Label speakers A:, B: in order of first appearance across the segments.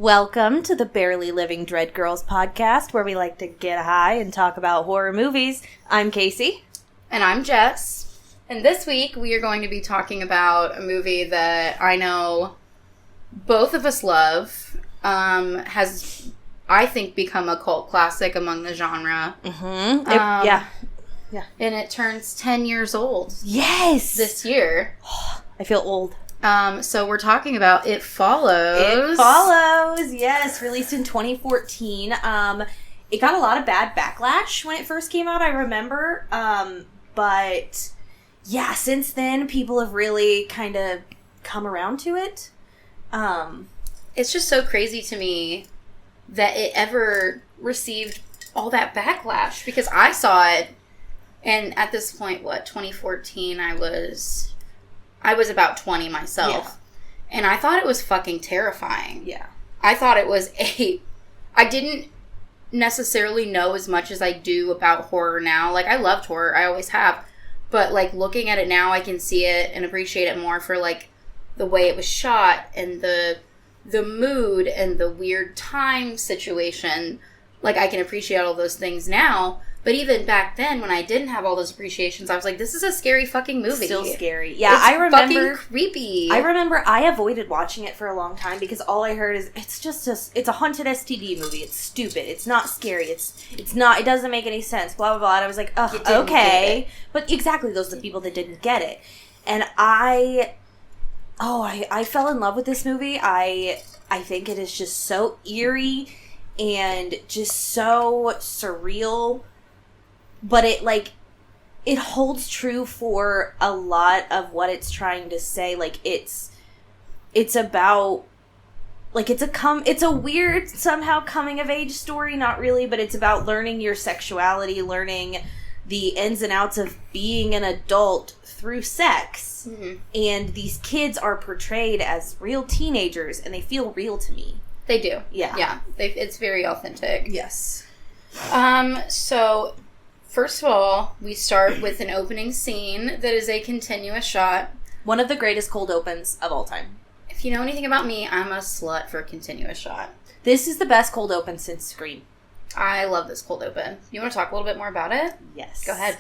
A: Welcome to the Barely Living Dread Girls podcast, where we like to get high and talk about horror movies. I'm Casey.
B: And I'm Jess. And this week we are going to be talking about a movie that I know both of us love. Has, I think, become a cult classic among the genre.
A: Mm-hmm.
B: Yeah. And it turns 10 years old.
A: Yes!
B: This year.
A: I feel old.
B: So we're talking about It Follows.
A: It Follows, yes. Released in 2014. It got a lot of bad backlash when it first came out, I remember. But, yeah, since then, people have really kind of come around to it.
B: It's just so crazy to me that it ever received all that backlash. Because I saw it, and at this point, 2014, I was about 20 myself. Yeah. And I thought it was fucking terrifying.
A: Yeah.
B: I thought it was I didn't necessarily know as much as I do about horror now. Like, I loved horror. I always have. But, like, looking at it now, I can see it and appreciate it more for, like, the way it was shot and the mood and the weird time situation. Like, I can appreciate all those things now. But even back then, when I didn't have all those appreciations, I was like, this is a scary fucking movie.
A: Still scary. Yeah,
B: I remember. Fucking creepy.
A: I remember I avoided watching it for a long time because all I heard is, it's a haunted STD movie. It's stupid. It's not scary. It doesn't make any sense. Blah, blah, blah. And I was like, oh, okay. But exactly, those are the people that didn't get it. And I fell in love with this movie. I think it is just so eerie and just so surreal. But it holds true for a lot of what it's trying to say. Like, it's about, like, it's a weird, somehow coming of age story, not really, but it's about learning your sexuality, learning the ins and outs of being an adult through sex. Mm-hmm. And these kids are portrayed as real teenagers, and they feel real to me.
B: They do.
A: Yeah.
B: Yeah. It's very authentic.
A: Yes.
B: So, first of all, we start with an opening scene that is a continuous shot.
A: One of the greatest cold opens of all time.
B: If you know anything about me, I'm a slut for a continuous shot.
A: This is the best cold open since Scream.
B: I love this cold open. You want to talk a little bit more about it?
A: Yes.
B: Go ahead.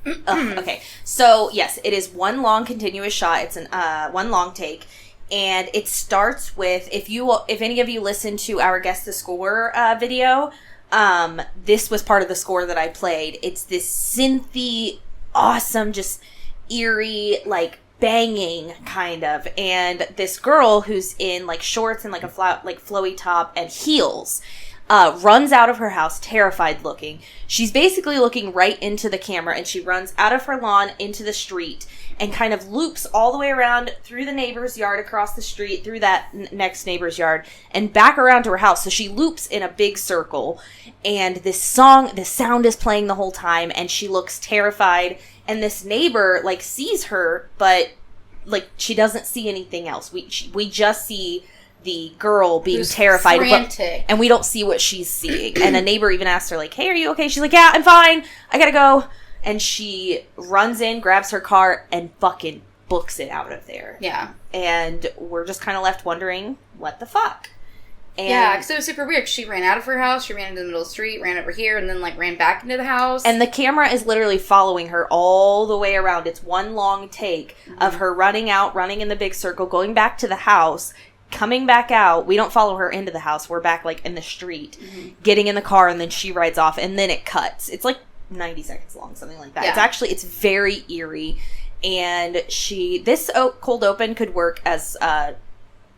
A: Okay. So, yes, it is one long continuous shot. It's one long take. And it starts with, if any of you listen to our Guess the Score video, this was part of the score that I played. It's this synthy, awesome, just eerie, like, banging, kind of. And this girl who's in, like, shorts and, like, a flowy top and heels, runs out of her house, terrified looking. She's basically looking right into the camera, and she runs out of her lawn into the street and kind of loops all the way around through the neighbor's yard, across the street, through that next neighbor's yard, and back around to her house. So she loops in a big circle, and this sound is playing the whole time, and she looks terrified, and this neighbor, like, sees her, but, like, she doesn't see anything else. We just see the girl being who's terrified,
B: frantic.
A: And we don't see what she's seeing. And the neighbor even asks her, like, hey, are you okay? She's like, yeah, I'm fine. I gotta go. And she runs in, grabs her car, and fucking books it out of there.
B: Yeah.
A: And we're just kind of left wondering, what the fuck? And
B: yeah, because it was super weird. She ran out of her house, she ran into the middle of the street, ran over here, and then, like, ran back into the house.
A: And the camera is literally following her all the way around. It's one long take of her running out, running in the big circle, going back to the house, coming back out. We don't follow her into the house. We're back, like, in the street, getting in the car, and then she rides off, and then it cuts. It's, like, 90 seconds long, something like that. Yeah. It's very eerie. And this cold open could work as a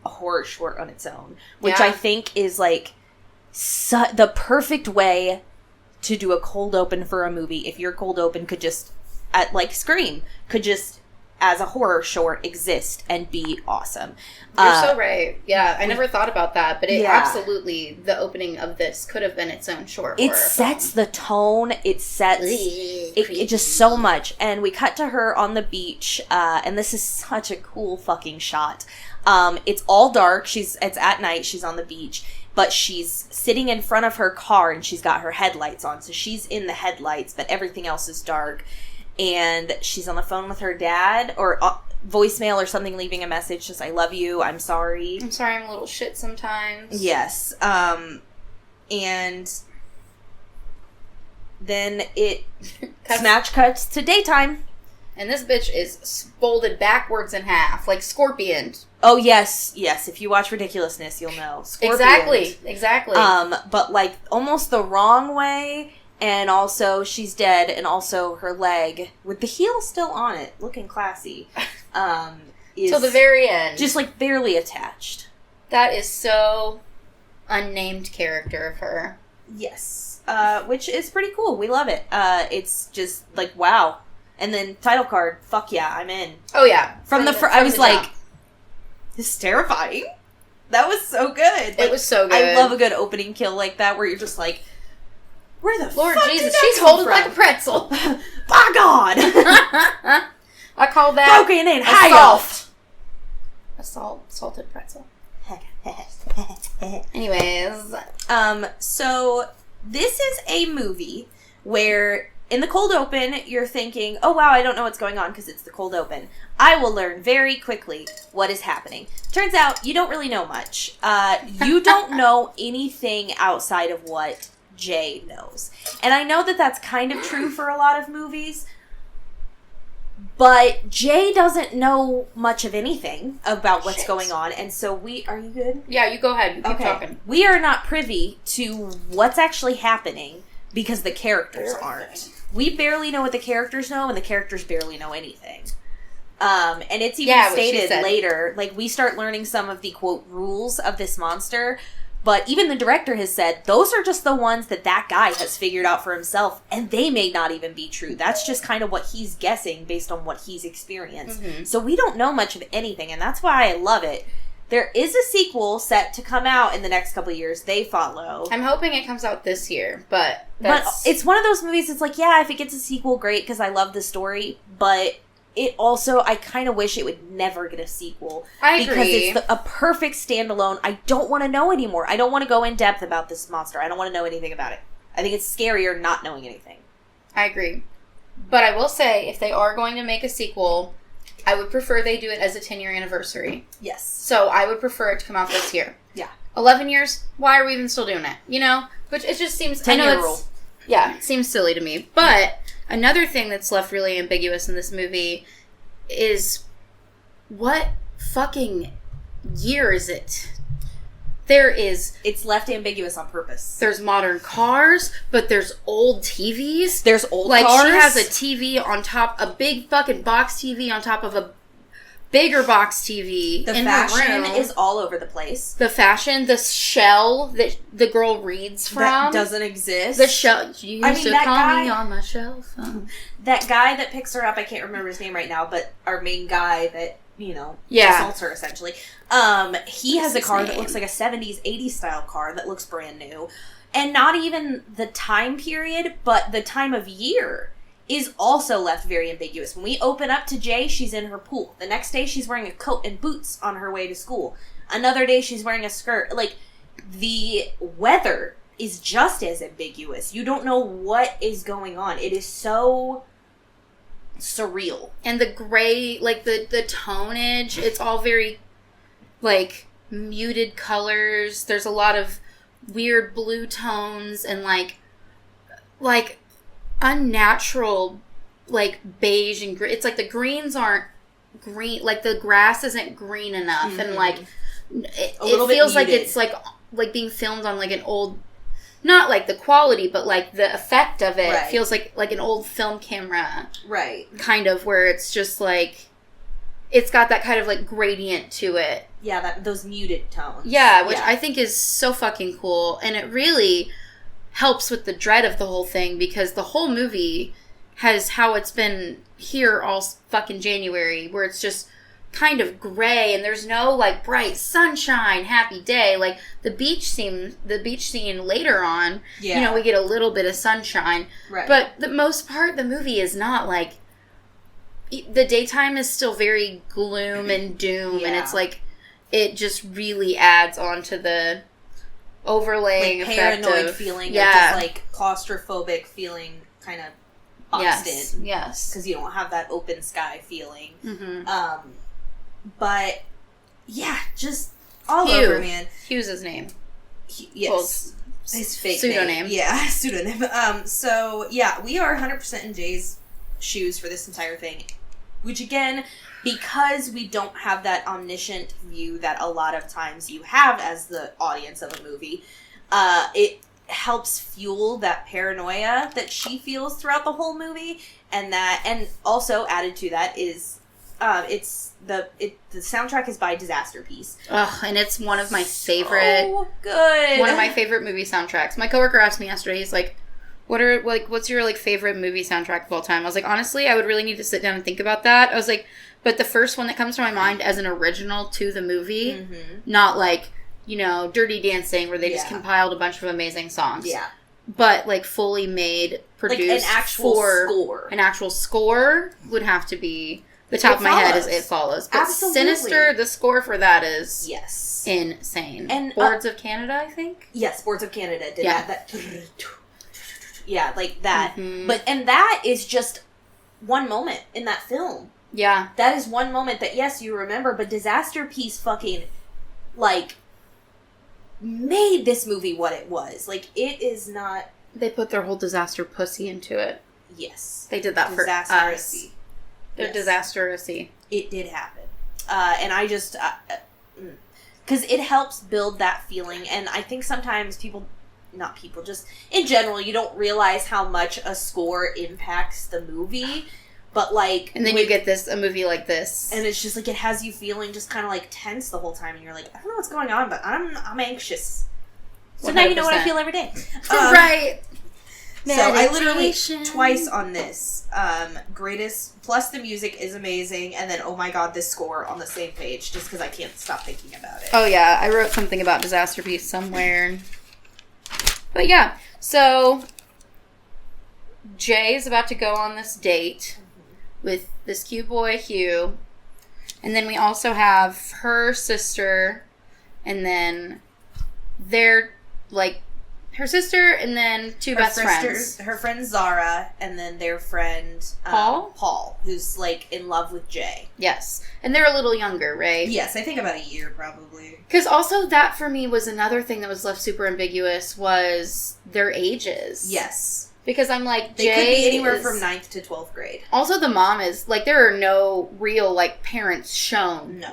A: horror short on its own, which I think is, like, the perfect way to do a cold open for a movie. If your cold open could just, like Scream, could just, as a horror short, exist and be awesome.
B: You're so right. Yeah, I never thought about that, but absolutely, the opening of this could have been its own short horror.
A: It sets the tone. It sets it just so much. And we cut to her on the beach, and this is such a cool fucking shot. It's all dark. It's at night. She's on the beach, but she's sitting in front of her car, and she's got her headlights on. So she's in the headlights, but everything else is dark. And she's on the phone with her dad, or voicemail or something, leaving a message, just, I love you, I'm sorry.
B: I'm sorry I'm a little shit sometimes.
A: Yes. And then it snatch cuts to daytime.
B: And this bitch is folded backwards in half, like Scorpion.
A: Oh, yes. If you watch Ridiculousness, you'll know.
B: Exactly.
A: But, like, almost the wrong way, and also she's dead, and also her leg, with the heel still on it, looking classy, is...
B: Till the very end.
A: Just, like, barely attached.
B: That is so unnamed character of her.
A: Yes. Which is pretty cool. We love it. It's just, like, wow. And then title card, fuck yeah, I'm in.
B: Oh yeah.
A: From I was like, this is terrifying. That was so good.
B: It was so good.
A: I love a good opening kill like that where you're just like, where the
B: Lord
A: fuck
B: Jesus,
A: did that
B: she's
A: come
B: holding
A: from?
B: like a pretzel.
A: By God.
B: I call that
A: broken in half.
B: Salted pretzel. Anyways.
A: So this is a movie where in the cold open, you're thinking, oh wow, I don't know what's going on because it's the cold open. I will learn very quickly what is happening. Turns out, you don't really know much. You don't know anything outside of what Jay knows. And I know that that's kind of true for a lot of movies, but Jay doesn't know much of anything about what's going on, and so are you good?
B: Yeah, you go ahead. You keep talking.
A: We are not privy to what's actually happening because the characters aren't. We barely know what the characters know, and the characters barely know anything. And it's even stated later, like, we start learning some of the, quote, rules of this monster, but even the director has said, those are just the ones that guy has figured out for himself, and they may not even be true. That's just kind of what he's guessing based on what he's experienced. Mm-hmm. So we don't know much of anything, and that's why I love it. There is a sequel set to come out in the next couple of years. They follow.
B: I'm hoping it comes out this year, but
A: it's one of those movies, it's like, yeah, if it gets a sequel, great, because I love the story, but it also, I kind of wish it would never get a sequel.
B: I agree.
A: Because it's a perfect standalone. I don't want to know anymore. I don't want to go in depth about this monster. I don't want to know anything about it. I think it's scarier not knowing anything.
B: I agree. But I will say, if they are going to make a sequel, I would prefer they do it as a 10-year anniversary.
A: Yes.
B: So I would prefer it to come out this year.
A: Yeah.
B: 11 years? Why are we even still doing it? You know? Which it just seems...
A: 10-year rule.
B: Yeah, it seems silly to me. But another thing that's left really ambiguous in this movie is what fucking year is it?
A: It's left ambiguous on purpose.
B: There's modern cars, but there's old TVs.
A: There's old
B: cars.
A: Like,
B: she has a TV on top, a big fucking box TV on top of a bigger box TV.
A: The
B: in
A: fashion
B: her room.
A: is all over the place.
B: The fashion, the shell that the girl reads from.
A: That doesn't exist.
B: The shell. You used to call me on my shelf.
A: That guy that picks her up, I can't remember his name right now, but our main guy that, assaults her, essentially. He has a car that looks like a 70s, 80s style car that looks brand new. And not even the time period, but the time of year is also left very ambiguous. When we open up to Jay, she's in her pool. The next day, she's wearing a coat and boots on her way to school. Another day, she's wearing a skirt. Like, the weather is just as ambiguous. You don't know what is going on. It is so surreal.
B: And the gray, like, the tonage, it's all very, like, muted colors. There's a lot of weird blue tones and, like unnatural, like, beige and green. It's like the greens aren't green, like, the grass isn't green enough. Mm-hmm. And, like, it feels like it's, like being filmed on, like, an old... Not, like, the quality, but, like, the effect of it feels like an old film camera.
A: Right.
B: Kind of, where it's just, like... It's got that kind of, like, gradient to it.
A: Yeah, those muted tones.
B: Yeah, which I think is so fucking cool. And it really helps with the dread of the whole thing, because the whole movie has how it's been here all fucking January, where it's just... kind of gray, and there's no, like, bright sunshine, happy day. Like, the beach scene later on, we get a little bit of sunshine.
A: Right.
B: But the most part, the movie is not, like, the daytime is still very gloom and doom, and it's, like, it just really adds on to the overlaying
A: like,
B: effect
A: paranoid
B: of...
A: feeling, or just, like, claustrophobic feeling, kind of boxed in.
B: Yes.
A: Because you don't have that open sky feeling.
B: Mm-hmm.
A: But, yeah, just all
B: Hugh.
A: over, man.
B: Hugh's his name.
A: Yes. His fake
B: pseudonym.
A: name. Yeah, pseudonym. So, yeah, we are 100% in Jay's shoes for this entire thing. Which, again, because we don't have that omniscient view that a lot of times you have as the audience of a movie, it helps fuel that paranoia that she feels throughout the whole movie. And also added to that is, the soundtrack is by Disaster Piece.
B: Ugh, and it's one of my favorite.
A: So good.
B: One of my favorite movie soundtracks. My coworker asked me yesterday. He's like, "What's your favorite movie soundtrack of all time?" I was like, honestly, I would really need to sit down and think about that. I was like, but the first one that comes to my mind as an original to the movie, not Dirty Dancing, where they just compiled a bunch of amazing songs. Yeah. But fully made, produced,
A: an actual score.
B: An actual score would have to be. The top of my head is It Follows. But
A: Absolutely.
B: Sinister, the score for that is
A: yes
B: insane.
A: And
B: Boards of Canada, I think?
A: Yes, Boards of Canada did that. Yeah, like that. Mm-hmm. And that is just one moment in that film. Yeah. That is one moment that, yes, you remember, but Disaster Piece fucking, made this movie what it was. It is not...
B: They put their whole disaster pussy into it.
A: Yes.
B: They did that for us. They're disasterousy.
A: It did happen. And I just... because it helps build that feeling, and I think sometimes just in general, you don't realize how much a score impacts the movie, but and
B: then you get a movie like this,
A: and it's just it has you feeling just kind of tense the whole time, and you're like, I don't know what's going on, but I'm anxious. So 100%. Now you know what I feel every day.
B: Right.
A: So I literally twice on this greatest plus the music is amazing, and then oh my god, this score on the same page, just because I can't stop thinking about it.
B: Oh yeah, I wrote something about Disaster Piece somewhere. But yeah, so Jay is about to go on this date with this cute boy Hugh, and then we also have her sister, and then they're her sister, and then two best friends.
A: Her friend Zara, and then their friend Paul, who's in love with Jay.
B: Yes, and they're a little younger, right?
A: Yes, I think about a year probably.
B: Because also that for me was another thing that was left super ambiguous was their ages. Yes, because I'm
A: they could be anywhere from 9th to 12th grade.
B: Also, the mom is there are no real parents shown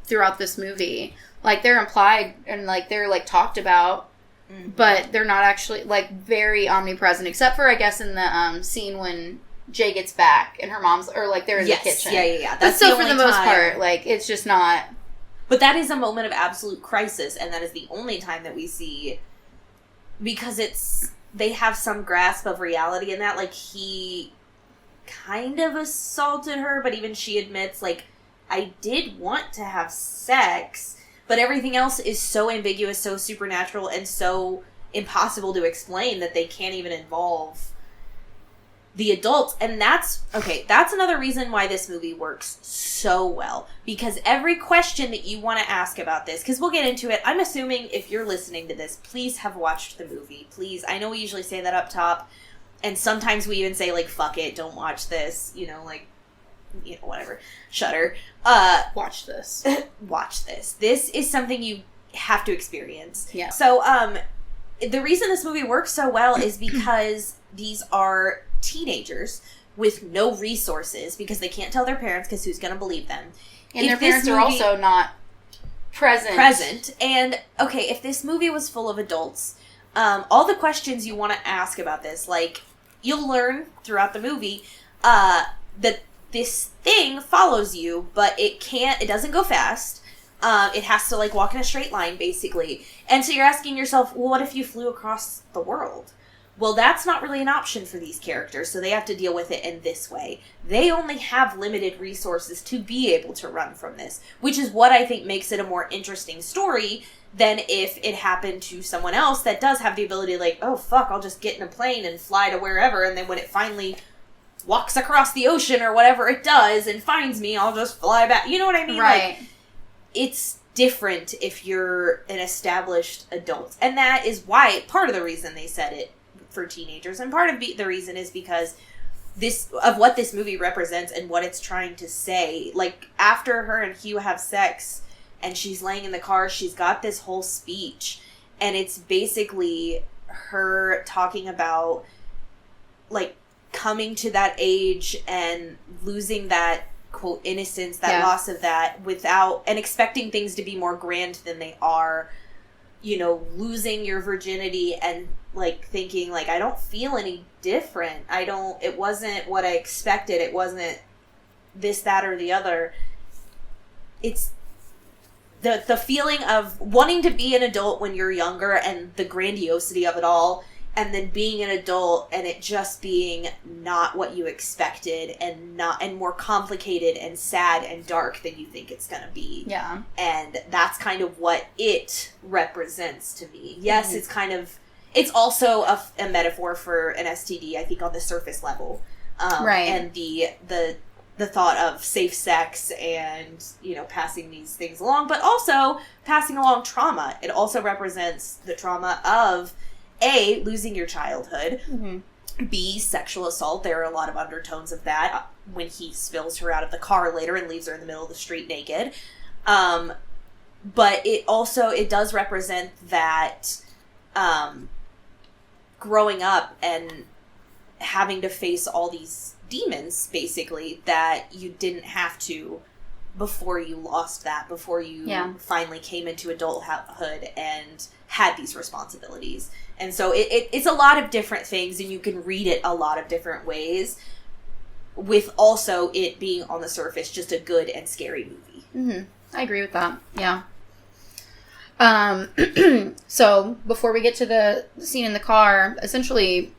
B: throughout this movie. They're implied and they're talked about. Mm-hmm. But they're not actually, very omnipresent, except for, I guess, in the scene when Jay gets back and her mom's, or, they're in the kitchen.
A: Yeah.
B: That's still, for the most part, it's just not...
A: But that is a moment of absolute crisis, and that is the only time that we see, because they have some grasp of reality in that, he kind of assaulted her, but even she admits, I did want to have sex... But everything else is so ambiguous, so supernatural, and so impossible to explain that they can't even involve the adults. And that's another reason why this movie works so well. Because every question that you want to ask about this, because we'll get into it, I'm assuming if you're listening to this, please have watched the movie. Please. I know we usually say that up top, and sometimes we even say, fuck it, don't watch this, whatever. Shudder.
B: Watch this.
A: Watch this. This is something you have to experience.
B: Yeah.
A: So, the reason this movie works so well is because these are teenagers with no resources because they can't tell their parents because who's going to believe them.
B: And their parents are also not present.
A: And, okay, if this movie was full of adults, all the questions you want to ask about this, you'll learn throughout the movie, that this thing follows you, but it doesn't go fast. It has to walk in a straight line, basically. And so you're asking yourself, well, what if you flew across the world? Well, that's not really an option for these characters, so they have to deal with it in this way. They only have limited resources to be able to run from this, which is what I think makes it a more interesting story than if it happened to someone else that does have the ability oh, fuck, I'll just get in a plane and fly to wherever, and then when it finally walks across the ocean or whatever it does and finds me, I'll just fly back. You know what I mean?
B: Right.
A: It's different if you're an established adult. And that is why, part of the reason they said it for teenagers, and part of the reason is because what this movie represents and what it's trying to say. Like, after her and Hugh have sex and she's laying in the car, she's got this whole speech, and it's basically her talking about, like, coming to that age and losing that, quote, innocence, that loss of that, without, and expecting things to be more grand than they are, you know, losing your virginity and, like, thinking, like, I don't feel any different. It wasn't what I expected. It wasn't this, that, or the other. It's the feeling of wanting to be an adult when you're younger and the grandiosity of it all, and then being an adult and it just being not what you expected, and more complicated and sad and dark than you think it's going to be.
B: Yeah. And
A: that's kind of what it represents to me. Yes, it's also a metaphor for an STD, I think, on the surface level. Right. And the thought of safe sex and, you know, passing these things along, but also passing along trauma. It also represents the trauma of, A, losing your childhood, B, sexual assault. There are a lot of undertones of that when he spills her out of the car later and leaves her in the middle of the street naked. But it does represent that growing up and having to face all these demons, basically, that you didn't have to before you lost that, before you finally came into adulthood and had these responsibilities. And so it's a lot of different things, and you can read it a lot of different ways, with also it being on the surface just a good and scary movie.
B: Mm-hmm. I agree with that. Yeah. So before we get to the scene in the car, essentially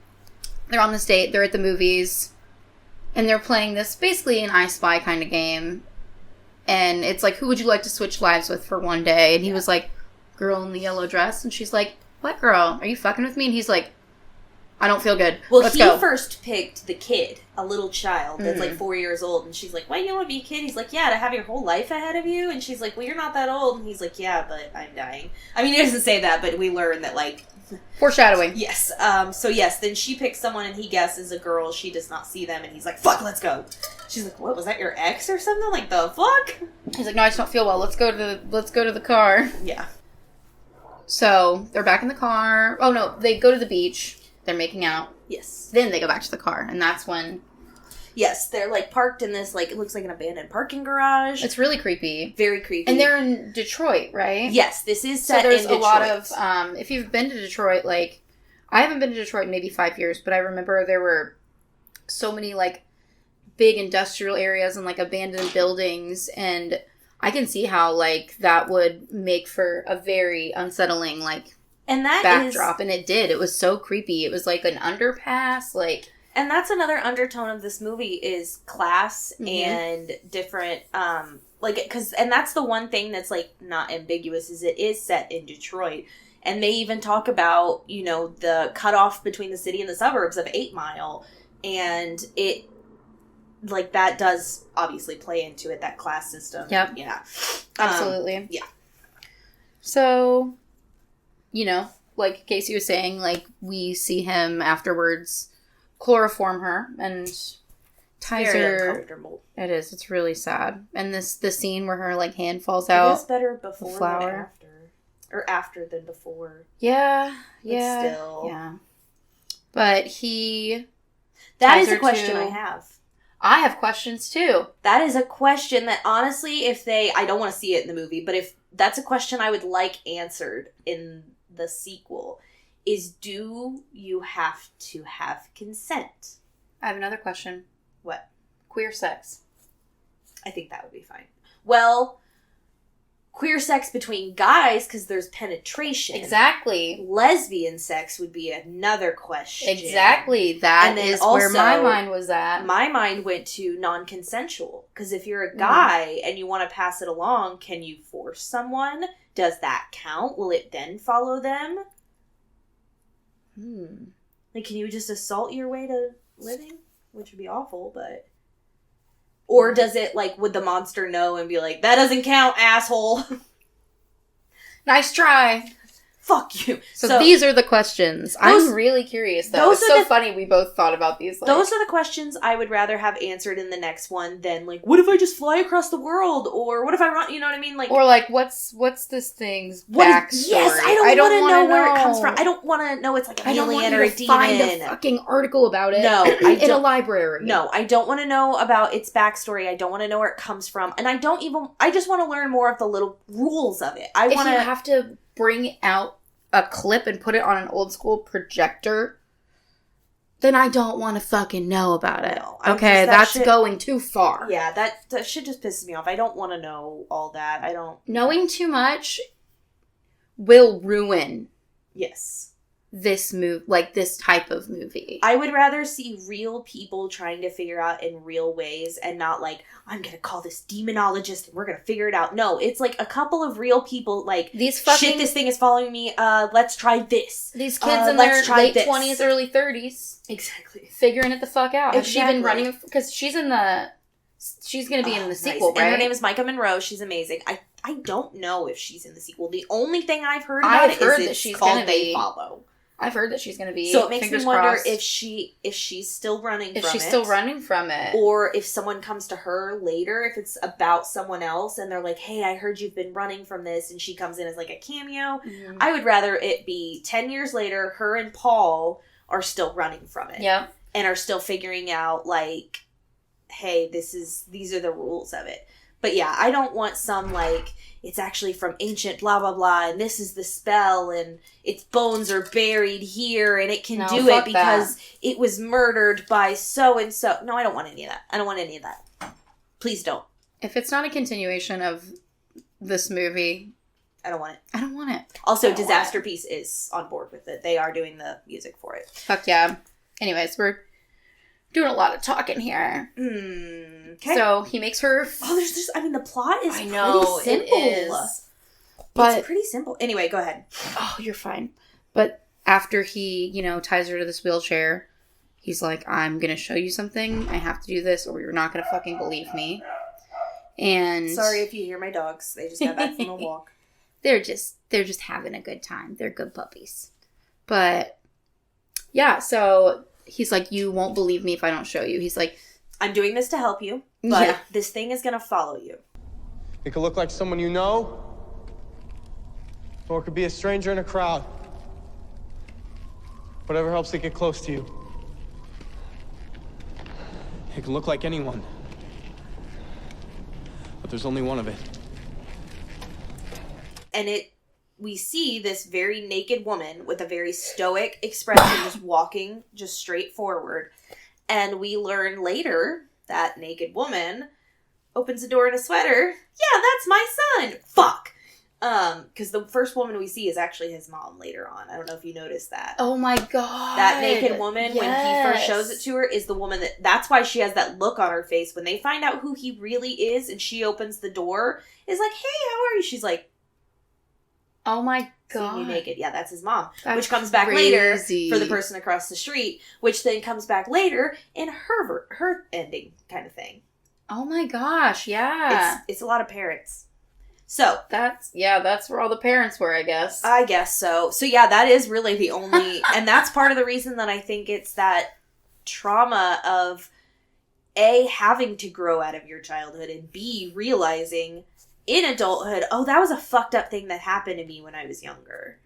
B: they're on this date, they're at the movies, and they're playing this, basically an I Spy kind of game. And it's like, who would you like to switch lives with for one day? And he was like, girl in the yellow dress. And she's like, what girl? Are you fucking with me? And he's like, I don't feel good.
A: Well,
B: Let's go.
A: He first picked the kid, a little child that's like 4 years old. And she's like, why do you want to be a kid? He's like, yeah, to have your whole life ahead of you. And she's like, well, you're not that old. And he's like, yeah, but I'm dying. I mean, he doesn't say that, but we learn that, like...
B: Foreshadowing.
A: Yes. So yes, then she picks someone and he guesses a girl. She does not see them. And he's like, fuck, let's go. She's like, what, was that your ex or something? Like, the fuck?
B: He's like, no, I just don't feel well. Let's go to the car.
A: Yeah.
B: So they're back in the car. Oh no, they go to the beach. They're making out.
A: Yes.
B: Then they go back to the car, and that's when...
A: Yes, they're, like, parked in this, like, it looks like an abandoned parking garage.
B: It's really creepy.
A: Very creepy.
B: And they're in Detroit, right?
A: Yes, this is set in Detroit. So there's a lot
B: of, if you've been to Detroit, like, I haven't been to Detroit in maybe 5 years, but I remember there were so many, like, big industrial areas and, like, abandoned buildings, and I can see how, like, that would make for a very unsettling, like,
A: and that
B: backdrop. And it did. It was so creepy. It was like an underpass, like...
A: And that's another undertone of this movie is class and different, and that's the one thing that's, like, not ambiguous, is it is set in Detroit. And they even talk about, you know, the cutoff between the city and the suburbs of 8 Mile. And it, like, that does obviously play into it, that class system.
B: Yep.
A: Yeah.
B: Absolutely.
A: Yeah.
B: So, you know, like Casey was saying, like, we see him afterwards chloroform her and ties her.
A: Uncomfortable.
B: It is. It's really sad. And the scene where her, like, hand falls out.
A: It's better before than after. Or after than before.
B: Yeah.
A: But still.
B: Yeah. But he...
A: That is a question I have.
B: I have questions, too.
A: That is a question that, honestly, I don't want to see it in the movie, but if that's a question I would like answered in the sequel, is do you have to have consent?
B: I have another question.
A: What?
B: Queer sex.
A: I think that would be fine. Well, queer sex between guys, because there's penetration.
B: Exactly.
A: Lesbian sex would be another question.
B: Exactly. That is also, where my mind was at.
A: My mind went to non-consensual. Because if you're a guy and you want to pass it along, can you force someone? Does that count? Will it then follow them? Like, can you just assault your way to living? Which would be awful, but... Or does it, like, would the monster know and be like, that doesn't count, asshole?
B: Nice try.
A: fuck you.
B: So these are the questions. I'm really curious, though. It's so funny we both thought about these. Like,
A: those are the questions I would rather have answered in the next one than, like, what if I just fly across the world? Or what if I run, you know what I mean? Like,
B: or, like, what's this thing's backstory?
A: Yes, I don't want to know where it comes from. I don't want to know it's like an alien or a demon. I don't want you to find a
B: fucking article about it in a library.
A: No, I don't want to know about its backstory. I don't want to know where it comes from. And I just want to learn more of the little rules of it. If you
B: have to bring out a clip and put it on an old school projector, then I don't want to fucking know about it. No, okay, that's going too far.
A: Yeah, that shit just pisses me off. I don't want to know all that.
B: Knowing too much will ruin.
A: Yes.
B: This type of movie.
A: I would rather see real people trying to figure out in real ways and not like, I'm going to call this demonologist and we're going to figure it out. No, it's like a couple of real people like, this thing is following me. Let's try this.
B: These kids in their late 20s, early 30s.
A: Exactly.
B: Figuring it the fuck out. Has she been running? Because she's going to be in the sequel, right?
A: And her name is Micah Monroe. She's amazing. I don't know if she's in the sequel. The only thing I've heard about it is it's called They Follow.
B: I've heard that she's going to be.
A: So it makes me wonder if she's still running from it.
B: If she's still running from it.
A: Or if someone comes to her later, if it's about someone else, and they're like, hey, I heard you've been running from this, and she comes in as like a cameo. Mm-hmm. I would rather it be 10 years later, her and Paul are still running from it.
B: Yeah.
A: And are still figuring out, like, hey, these are the rules of it. But yeah, I don't want some, like, it's actually from ancient blah, blah, blah, and this is the spell, and its bones are buried here, and it can do it because it was murdered by so-and-so. No, I don't want any of that. I don't want any of that. Please don't.
B: If it's not a continuation of this movie,
A: I don't want it.
B: I don't want it.
A: Also, Disaster Piece is on board with it. They are doing the music for it.
B: Fuck yeah. Anyways, we're doing a lot of talking here.
A: Okay.
B: So he makes her.
A: The plot is pretty simple. It is. But it's pretty simple. Anyway, go ahead.
B: Oh, you're fine. But after he, ties her to this wheelchair, he's like, I'm going to show you something. I have to do this or you're not going to fucking believe me. And.
A: Sorry if you hear my dogs. They just got back from a walk.
B: They're just having a good time. They're good puppies. But, yeah, so he's like, you won't believe me if I don't show you. He's like,
A: I'm doing this to help you, but this thing is going to follow you.
C: It could look like someone you know, or it could be a stranger in a crowd. Whatever helps it get close to you. It can look like anyone, but there's only one of it.
A: And we see this very naked woman with a very stoic expression just walking just straight forward. And we learn later that naked woman opens the door in a sweater. Yeah, that's my son. Fuck. Because the first woman we see is actually his mom later on. I don't know if you noticed that.
B: Oh my god.
A: That naked woman, when he first shows it to her, is the woman that's why she has that look on her face. When they find out who he really is and she opens the door, is like, hey, how are you? She's like,
B: oh my god.
A: See me naked. Yeah, that's his mom. Which comes back later for the person across the street, which then comes back later in her ending kind of thing.
B: Oh my gosh, yeah.
A: It's a lot of parents. So.
B: That's where all the parents were, I guess.
A: I guess so. So yeah, that is really the only, and that's part of the reason that I think it's that trauma of A, having to grow out of your childhood, and B, realizing in adulthood, oh, that was a fucked up thing that happened to me when I was younger.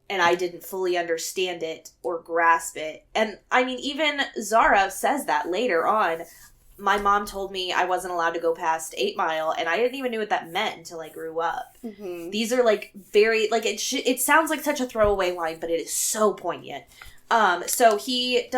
A: And I didn't fully understand it or grasp it. And, I mean, even Zara says that later on. My mom told me I wasn't allowed to go past 8 Mile, and I didn't even know what that meant until I grew up. Mm-hmm. These are, like, very, like, it sounds like such a throwaway line, but it is so poignant. So he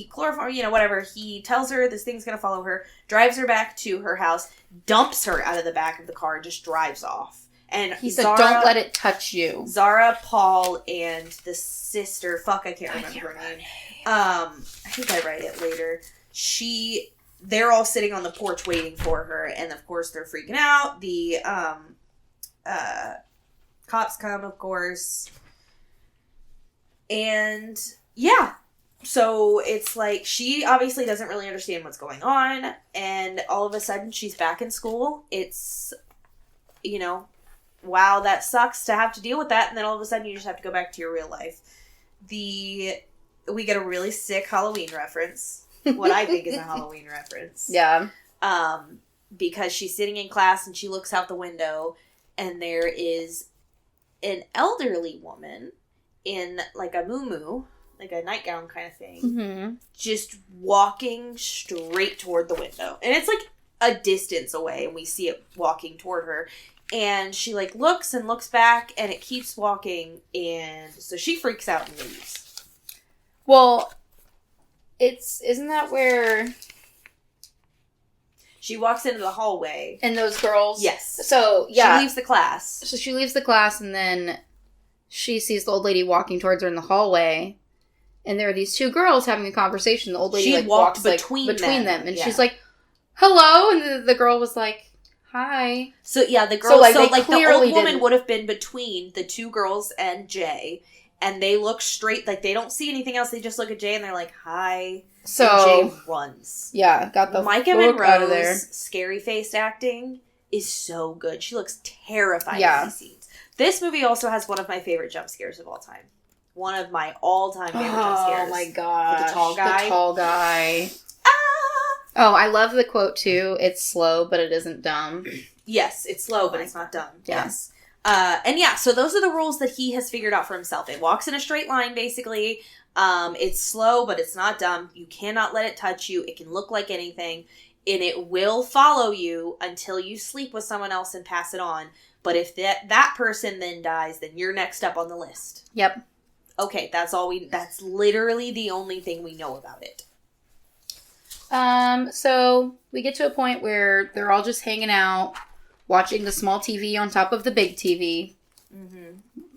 A: chloroform, whatever. He tells her this thing's gonna follow her, drives her back to her house, dumps her out of the back of the car, and just drives off. And
B: he said, don't let it touch you.
A: Zara, Paul, and the sister, I can't remember her name. I think I write it later. They're all sitting on the porch waiting for her, and of course they're freaking out. The, cops come, of course. And yeah, so it's like she obviously doesn't really understand what's going on, and all of a sudden she's back in school. It's, wow, that sucks to have to deal with that. And then all of a sudden you just have to go back to your real life. We get a really sick Halloween reference. What I think is a Halloween reference.
B: Yeah.
A: Because she's sitting in class and she looks out the window and there is an elderly woman in like a muumuu, like a nightgown kind of thing, just walking straight toward the window. And it's like a distance away and we see it walking toward her. And she like looks and looks back and it keeps walking. And so she freaks out and leaves.
B: Well, isn't that where...
A: She walks into the hallway.
B: And those girls?
A: Yes.
B: So, yeah.
A: She leaves the class.
B: So she leaves the class and then she sees the old lady walking towards her in the hallway. And there are these two girls having a conversation. The old lady walks between them. And she's like, hello. And the girl was like, hi.
A: So, yeah, the girl...
B: So,
A: the old woman would have been between the two girls and Jay. And they look straight... Like, they don't see anything else. They just look at Jay and they're like, hi.
B: So...
A: And Jay runs.
B: Yeah, got the
A: Micah Monroe's scary-faced acting is so good. She looks terrifying in these scenes. This movie also has one of my favorite jump scares of all time. One of my all-time favorite jump scares.
B: Oh my god.
A: The tall guy.
B: The tall guy. Oh, I love the quote, too. It's slow, but it isn't dumb.
A: Yes, it's slow, but it's not dumb.
B: Yeah.
A: Yes. And yeah, so those are the rules that he has figured out for himself. It walks in a straight line, basically. It's slow, but it's not dumb. You cannot let it touch you. It can look like anything. And it will follow you until you sleep with someone else and pass it on. But if that person then dies, then you're next up on the list.
B: Yep.
A: Okay, that's literally the only thing we know about it.
B: So we get to a point where they're all just hanging out, watching the small TV on top of the big TV,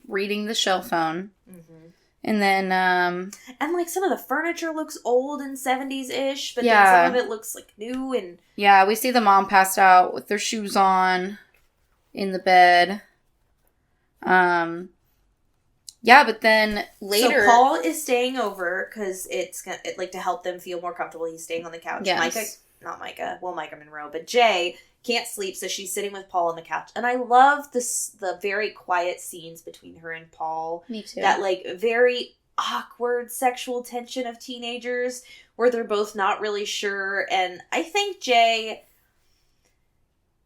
B: reading the shell phone. And then,
A: and like some of the furniture looks old and 70s-ish, but then some of it looks like new and...
B: Yeah, we see the mom passed out with their shoes on in the bed. Yeah, but then later...
A: So Paul is staying over because it's like to help them feel more comfortable. He's staying on the couch.
B: Yes.
A: Micah Monroe, but Jay can't sleep, so she's sitting with Paul on the couch. And I love the very quiet scenes between her and Paul.
B: Me too.
A: That like very awkward sexual tension of teenagers where they're both not really sure. And I think Jay...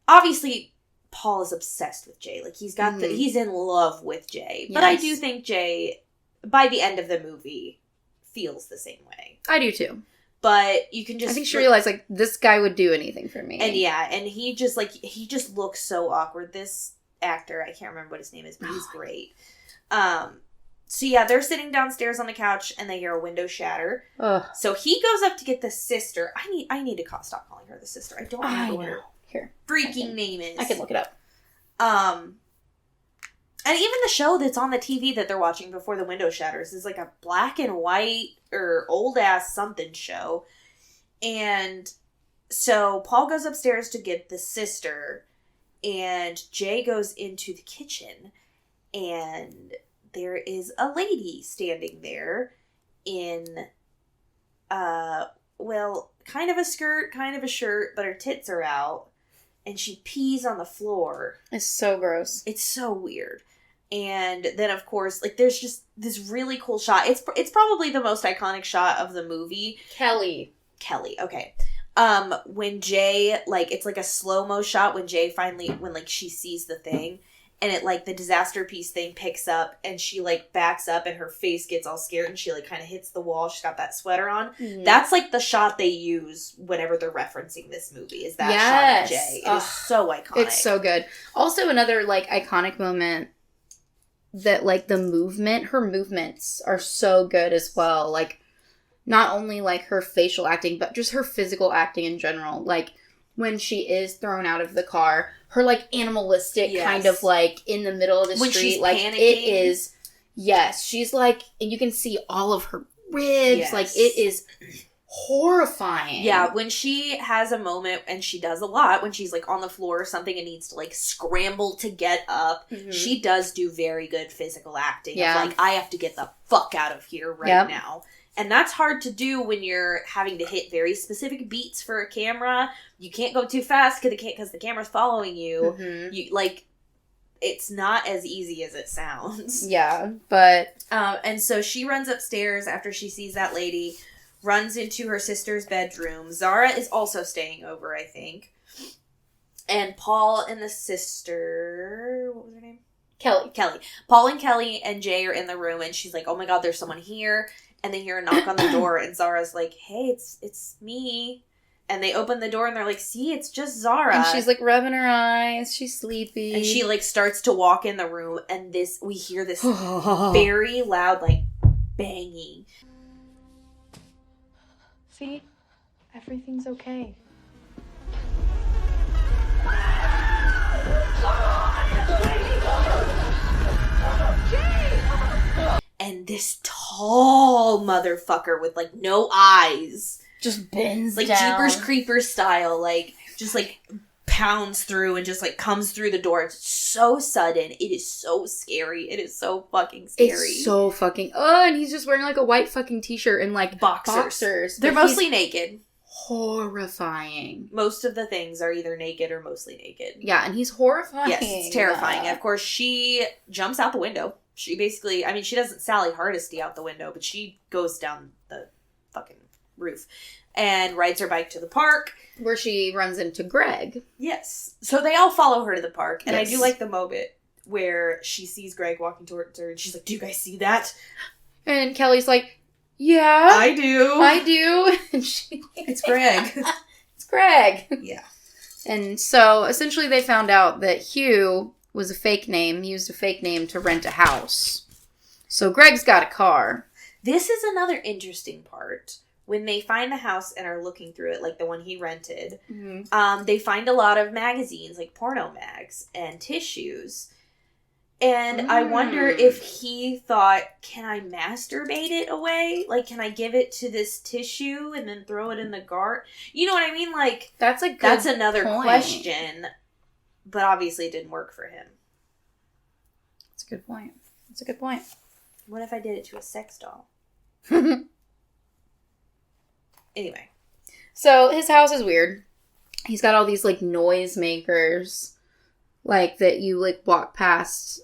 A: Obviously... Paul is obsessed with Jay. Like, he's got he's in love with Jay. But I do think Jay, by the end of the movie, feels the same way.
B: I do too.
A: But you can just...
B: I think she realized, like, this guy would do anything for me.
A: And yeah, and he just looks so awkward. This actor, I can't remember what his name is, but he's great. So yeah, they're sitting downstairs on the couch, and they hear a window shatter. Ugh. So he goes up to get the sister. I need to stop calling her the sister. I don't remember what her...
B: Here.
A: Freaking name is.
B: I can look it up.
A: And even the show that's on the TV that they're watching before the window shatters is like a black and white or old ass something show. And so Paul goes upstairs to get the sister and Jay goes into the kitchen and there is a lady standing there in, kind of a skirt, kind of a shirt, but her tits are out. And she pees on the floor.
B: It's so gross.
A: It's so weird. And then, of course, like, there's just this really cool shot. It's probably the most iconic shot of the movie.
B: Kelly,
A: okay. When Jay, like, it's like a slow-mo shot when Jay finally, when, like, she sees the thing. And it, like, the disaster piece thing picks up. And she, like, backs up and her face gets all scared. And she, like, kind of hits the wall. She's got that sweater on. Mm-hmm. That's, like, the shot they use whenever they're referencing this movie. Is that shot of Jay. It is so iconic.
B: It's so good. Also, another, like, iconic moment that, like, her movements are so good as well. Like, not only, like, her facial acting, but just her physical acting in general. Like, when she is thrown out of the car, her, like, animalistic kind of, like, in the middle of the street.
A: She's
B: like,
A: panicking.
B: It is, yes. She's, like, and you can see all of her ribs. Yes. Like, it is horrifying.
A: Yeah, when she has a moment, and she does a lot, when she's, like, on the floor or something and needs to, like, scramble to get up, she does do very good physical acting.
B: Yeah.
A: Of, like, I have to get the fuck out of here right now. And that's hard to do when you're having to hit very specific beats for a camera. You can't go too fast because the camera's following you. You, like, it's not as easy as it sounds.
B: Yeah, but...
A: And so she runs upstairs after she sees that lady, runs into her sister's bedroom. Zara is also staying over, I think. And Paul and the sister... What was her name?
B: Kelly.
A: Paul and Kelly and Jay are in the room, and she's like, oh my god, there's someone here. And they hear a knock on the door, and Zara's like, hey, it's me. And they open the door, and they're like, see, it's just Zara.
B: And she's, like, rubbing her eyes. She's sleepy.
A: And she, like, starts to walk in the room, and we hear this very loud, like, banging.
D: See? Everything's okay.
A: And this tall motherfucker with, like, no eyes...
B: just bends
A: like
B: down.
A: Jeepers Creepers style, like, just, like, pounds through and just, like, comes through the door. It's so sudden. It is so scary. It is so fucking scary.
B: It's so fucking... Oh, and he's just wearing, like, a white fucking t-shirt and, like, boxers.
A: They're mostly naked.
B: Horrifying.
A: Most of the things are either naked or mostly naked.
B: Yeah, and he's horrifying.
A: Yes, it's terrifying. And of course, she jumps out the window. She basically... I mean, she doesn't Sally Hardesty out the window, but she goes down the fucking... roof and rides her bike to the park
B: where she runs into Greg.
A: Yes, so they all follow her to the park, and
B: yes.
A: I do like the moment where she sees Greg walking towards her, and she's like, do you guys see that?
B: And Kelly's like, yeah,
A: I do.
B: And she,
A: it's Greg.
B: It's Greg.
A: Yeah.
B: And so essentially they found out that Hugh was a fake name. He used a fake name to rent a house. So Greg's got a car.
A: This is another interesting part. When they find the house and are looking through it, like the one he rented, they find a lot of magazines, like porno mags and tissues. And I wonder if he thought, can I masturbate it away? Like, can I give it to this tissue and then throw it in the garden? You know what I mean? Like,
B: that's
A: another question. But obviously it didn't work for him.
B: That's a good point. That's a good point.
A: What if I did it to a sex doll? Anyway.
B: So, his house is weird. He's got all these, like, noise makers, like, that you, like, walk past,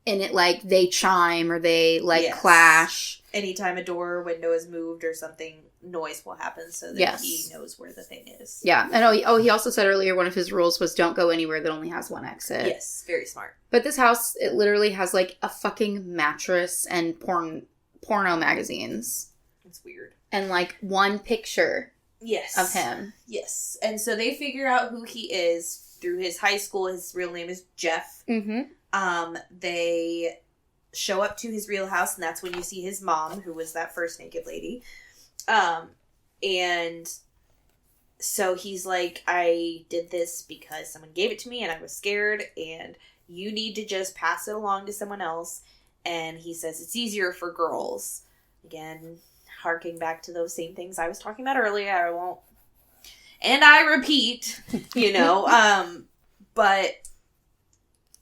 B: and it, like, they chime or they, like, clash.
A: Anytime a door or window is moved or something, noise will happen so that he knows where the thing is.
B: Yeah. And, he also said earlier one of his rules was don't go anywhere that only has one exit.
A: Yes, very smart.
B: But this house, it literally has, like, a fucking mattress and porno magazines.
A: It's weird.
B: And, like, one picture of him.
A: Yes. And so they figure out who he is through his high school. His real name is Jeff.
B: Mm-hmm.
A: They show up to his real house, and that's when you see his mom, who was that first naked lady. And so he's like, I did this because someone gave it to me, and I was scared, and you need to just pass it along to someone else. And he says it's easier for girls. Again, harking back to those same things I was talking about earlier. I won't. And I repeat, but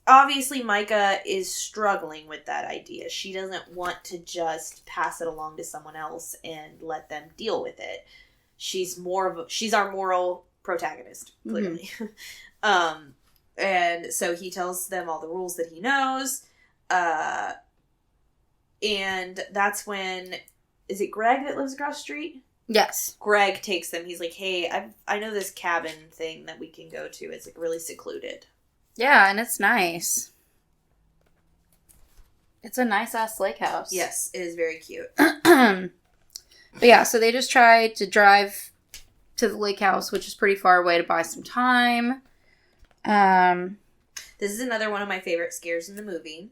A: obviously Micah is struggling with that idea. She doesn't want to just pass it along to someone else and let them deal with it. She's our moral protagonist, clearly. Mm-hmm. And so he tells them all the rules that he knows. And that's when... Is it Greg that lives across the street?
B: Yes.
A: Greg takes them. He's like, hey, I know this cabin thing that we can go to. It's like really secluded.
B: Yeah, and it's nice. It's a nice-ass lake house.
A: Yes, it is very cute.
B: But yeah, so they just try to drive to the lake house, which is pretty far away, to buy some time.
A: This is another one of my favorite scares in the movie.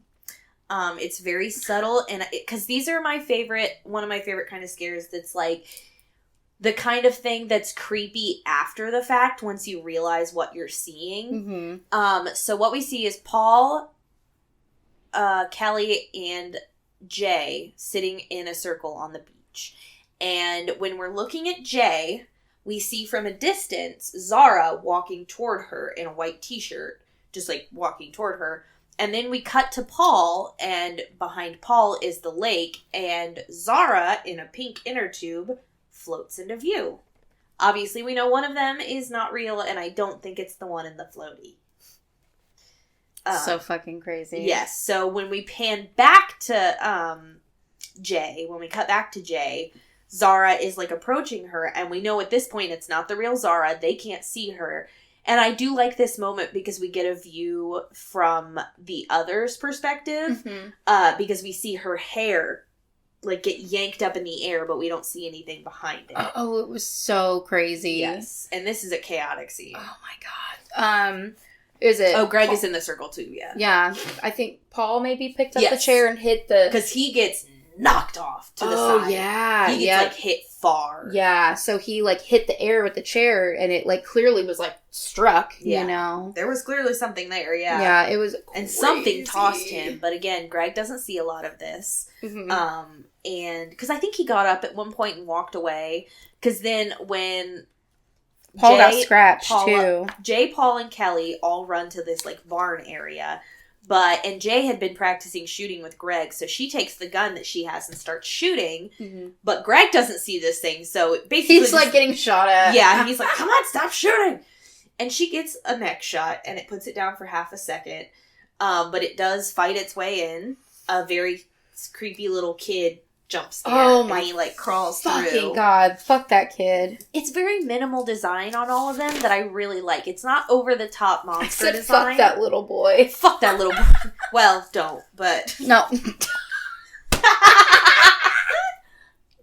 A: It's very subtle, and because these are one of my favorite kind of scares that's like the kind of thing that's creepy after the fact once you realize what you're seeing. Mm-hmm. So what we see is Paul, Kelly, and Jay sitting in a circle on the beach. And when we're looking at Jay, we see from a distance Zara walking toward her in a white t-shirt, just like walking toward her. And then we cut to Paul, and behind Paul is the lake, and Zara, in a pink inner tube, floats into view. Obviously, we know one of them is not real, and I don't think it's the one in the floaty.
B: So fucking crazy.
A: Yes. So when we pan back to Jay, when we cut back to Jay, Zara is like approaching her, and we know at this point it's not the real Zara. They can't see her. And I do like this moment because we get a view from the other's perspective, because we see her hair like get yanked up in the air, but we don't see anything behind it.
B: Oh, it was so crazy.
A: Yes. And this is a chaotic scene.
B: Oh my god. Is it?
A: Oh, Greg is in the circle too, yeah.
B: Yeah. I think Paul maybe picked up the chair and hit the...
A: Because he gets knocked off to the side.
B: Oh, yeah.
A: He gets, like, hit far.
B: Yeah, so he, like, hit the air with the chair, and it, like, clearly was, like, struck, you know?
A: There was clearly something there, yeah.
B: Yeah, it was
A: And something tossed him, but again, Greg doesn't see a lot of this. And, because I think he got up at one point and walked away, because then when...
B: Paul got scratched, too.
A: Jay, Paul, and Kelly all run to this, like, barn area. And Jay had been practicing shooting with Greg, so she takes the gun that she has and starts shooting. But Greg doesn't see this thing, so basically...
B: He's, like, getting shot at.
A: Yeah, he's like, come on, stop shooting! And she gets a neck shot, and it puts it down for half a second. But it does fight its way in. A very creepy little kid jumps there.
B: Oh my,
A: and he like crawls
B: fucking
A: through.
B: God, fuck that kid.
A: It's very minimal design on all of them that I really like. It's not over the top monster
B: I said,
A: design.
B: fuck that little boy.
A: Fuck that little boy. Well, don't, but
B: no.